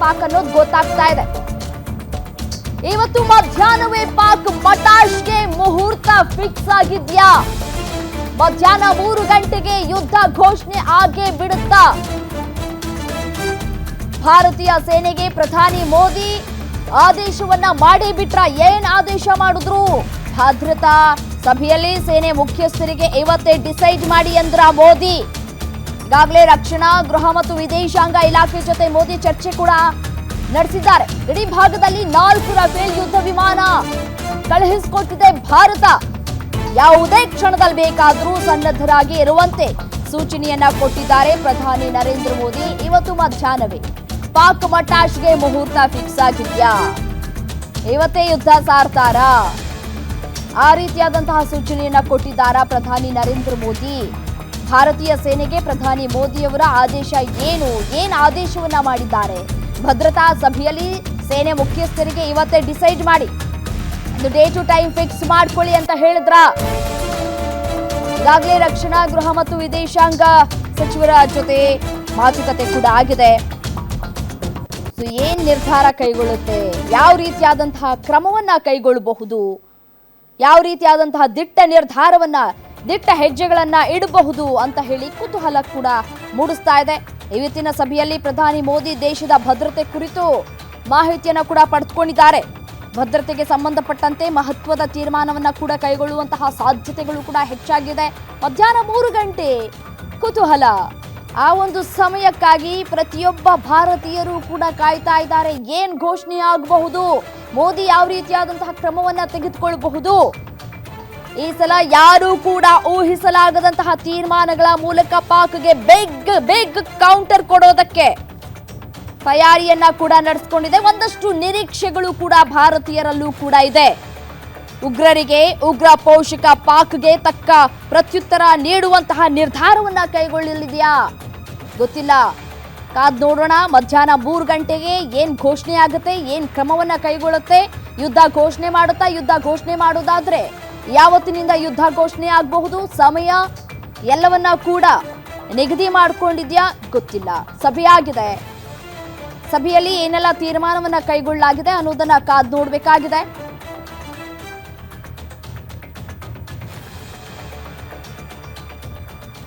ಪಾಕ್ ಅನ್ನೋದು ಗೊತ್ತಾಗ್ತಾ ಇದೆ. ಇವತ್ತು ಮಧ್ಯಾಹ್ನವೇ ಪಾಕ್ ಮಟಾಶ್ಗೆ ಮುಹೂರ್ತ ಫಿಕ್ಸ್ ಆಗಿದ್ಯಾ? ಮಧ್ಯಾಹ್ನ 3 ಗಂಟೆಗೆ ಯುದ್ಧ ಘೋಷಣೆ ಆಗೇ ಬಿಡುತ್ತಾ? ಭಾರತೀಯ ಸೇನೆಗೆ ಪ್ರಧಾನಿ ಮೋದಿ ಆದೇಶವನ್ನ ಮಾಡೇ ಬಿಟ್ರ? ಏನ್ ಆದೇಶ ಮಾಡಿದ್ರು? ಭದ್ರತಾ ಸಭೆಯಲ್ಲಿ ಸೇನೆ ಮುಖ್ಯಸ್ಥರಿಗೆ ಇವತ್ತೇ ಡಿಸೈಡ್ ಮಾಡಿ ಅಂದ್ರ ಮೋದಿ. ಈಗಾಗಲೇ ರಕ್ಷಣಾ, ಗೃಹ ಮತ್ತು ವಿದೇಶಾಂಗ ಇಲಾಖೆ ಜೊತೆ ಮೋದಿ ಚರ್ಚೆ ಕೂಡ ನಡೆಸಿದ್ದಾರೆ. ಗಡಿ ಭಾಗದಲ್ಲಿ 4 ರಫೇಲ್ ಯುದ್ಧ ವಿಮಾನ ಕಳುಹಿಸಿಕೊಟ್ಟಿದೆ ಭಾರತ. ಯಾವುದೇ ಕ್ಷಣದಲ್ಲಿ ಬೇಕಾದರೂ ಸನ್ನದ್ಧರಾಗಿ ಇರುವಂತೆ ಸೂಚನೆಯನ್ನ ಕೊಟ್ಟಿದ್ದಾರೆ ಪ್ರಧಾನಿ ನರೇಂದ್ರ ಮೋದಿ. ಇವತ್ತು ಮಧ್ಯಾಹ್ನವೇ ಪಾಕ್ ಮಟಾಶ್ಗೆ ಮುಹೂರ್ತ ಫಿಕ್ಸ್ ಆಗಿದ್ಯಾ? ಇವತ್ತೇ ಯುದ್ಧ ಸಾರ್ತಾರಾ? ಆ ರೀತಿಯಾದಂತಹ ಸೂಚನೆಯನ್ನ ಕೊಟ್ಟಿದ್ದಾರಾ ಪ್ರಧಾನಿ ನರೇಂದ್ರ ಮೋದಿ? ಭಾರತೀಯ ಸೇನೆಗೆ ಪ್ರಧಾನಿ ಮೋದಿಯವರ ಆದೇಶ ಏನ್ ಆದೇಶವನ್ನ ಮಾಡಿದ್ದಾರೆ? ಭದ್ರತಾ ಸಭೆಯಲ್ಲಿ ಸೇನೆ ಮುಖ್ಯಸ್ಥರಿಗೆ ಇವತ್ತೇ ಡಿಸೈಡ್ ಮಾಡಿ, ಒಂದು ಡೇ ಟು ಟೈಮ್ ಫಿಕ್ಸ್ ಮಾಡ್ಕೊಳ್ಳಿ ಅಂತ ಹೇಳಿದ್ರ? ಈಗಾಗಲೇ ರಕ್ಷಣಾ, ಗೃಹ ಮತ್ತು ವಿದೇಶಾಂಗ ಸಚಿವರ ಜೊತೆ ಮಾತುಕತೆ ಕೂಡ ಆಗಿದೆ. ಏನ್ ನಿರ್ಧಾರ ಕೈಗೊಳ್ಳುತ್ತೆ? ಯಾವ ರೀತಿಯಾದಂತಹ ಕ್ರಮವನ್ನ ಕೈಗೊಳ್ಳಬಹುದು? ಯಾವ ರೀತಿಯಾದಂತಹ ದಿಟ್ಟ ನಿರ್ಧಾರವನ್ನ, ದಿಟ್ಟ ಹೆಜ್ಜೆಗಳನ್ನ ಇಡಬಹುದು ಅಂತ ಹೇಳಿ ಕುತೂಹಲ ಕೂಡ ಮೂಡಿಸ್ತಾ ಇದೆ. ಇವತ್ತಿನ ಸಭೆಯಲ್ಲಿ ಪ್ರಧಾನಿ ಮೋದಿ ದೇಶದ ಭದ್ರತೆ ಕುರಿತು ಮಾಹಿತಿಯನ್ನ ಕೂಡ ಪಡೆದುಕೊಂಡಿದ್ದಾರೆ. ಭದ್ರತೆಗೆ ಸಂಬಂಧಪಟ್ಟಂತೆ ಮಹತ್ವದ ತೀರ್ಮಾನವನ್ನ ಕೂಡ ಕೈಗೊಳ್ಳುವಂತಹ ಸಾಧ್ಯತೆಗಳು ಕೂಡ ಹೆಚ್ಚಾಗಿದೆ. ಮಧ್ಯಾಹ್ನ 3 ಗಂಟೆ ಕುತೂಹಲ. ಆ ಒಂದು ಸಮಯಕ್ಕಾಗಿ ಪ್ರತಿಯೊಬ್ಬ ಭಾರತೀಯರು ಕೂಡ ಕಾಯ್ತಾ ಇದ್ದಾರೆ. ಏನ್ ಘೋಷಣೆ ಆಗಬಹುದು? ಮೋದಿ ಯಾವ ರೀತಿಯಾದಂತಹ ಕ್ರಮವನ್ನ ತೆಗೆದುಕೊಳ್ಳಬಹುದು? ಈ ಸಲ ಯಾರು ಕೂಡ ಊಹಿಸಲಾಗದಂತಹ ತೀರ್ಮಾನಗಳ ಮೂಲಕ ಪಾಕ್ಗೆ ಬಿಗ್ ಕೌಂಟರ್ ಕೊಡೋದಕ್ಕೆ ತಯಾರಿಯನ್ನ ಕೂಡ ನಡೆಸಿಕೊಂಡಿದೆ. ಒಂದಷ್ಟು ನಿರೀಕ್ಷೆಗಳು ಕೂಡ ಭಾರತೀಯರಲ್ಲೂ ಕೂಡ ಇದೆ. ಉಗ್ರರಿಗೆ, ಉಗ್ರ ಪೋಷಕ ಪಾಕ್ಗೆ ತಕ್ಕ ಪ್ರತ್ಯುತ್ತರ ನೀಡುವಂತಹ ನಿರ್ಧಾರವನ್ನ ಕೈಗೊಳ್ಳಲಿದೆಯಾ ಗೊತ್ತಿಲ್ಲ. ಕಾದ್ ನೋಡೋಣ. ಮಧ್ಯಾಹ್ನ 3 ಗಂಟೆಗೆ ಏನ್ ಘೋಷಣೆ ಆಗುತ್ತೆ, ಏನ್ ಕ್ರಮವನ್ನ ಕೈಗೊಳ್ಳುತ್ತೆ? ಯುದ್ಧ ಘೋಷಣೆ ಮಾಡುತ್ತಾ? ಯುದ್ಧ ಘೋಷಣೆ ಮಾಡೋದಾದ್ರೆ ಯಾವತ್ತಿನಿಂದ ಯುದ್ಧ ಘೋಷಣೆ ಆಗಬಹುದು? ಸಮಯ ಎಲ್ಲವನ್ನ ಕೂಡ ನಿಗದಿ ಮಾಡಿಕೊಂಡಿದ್ಯಾ ಗೊತ್ತಿಲ್ಲ. ಸಭೆಯಾಗಿದೆ. ಸಭೆಯಲ್ಲಿ ಏನೆಲ್ಲ ತೀರ್ಮಾನವನ್ನ ಕೈಗೊಳ್ಳಲಾಗಿದೆ ಅನ್ನೋದನ್ನ ಕಾದ್ ನೋಡಬೇಕಾಗಿದೆ.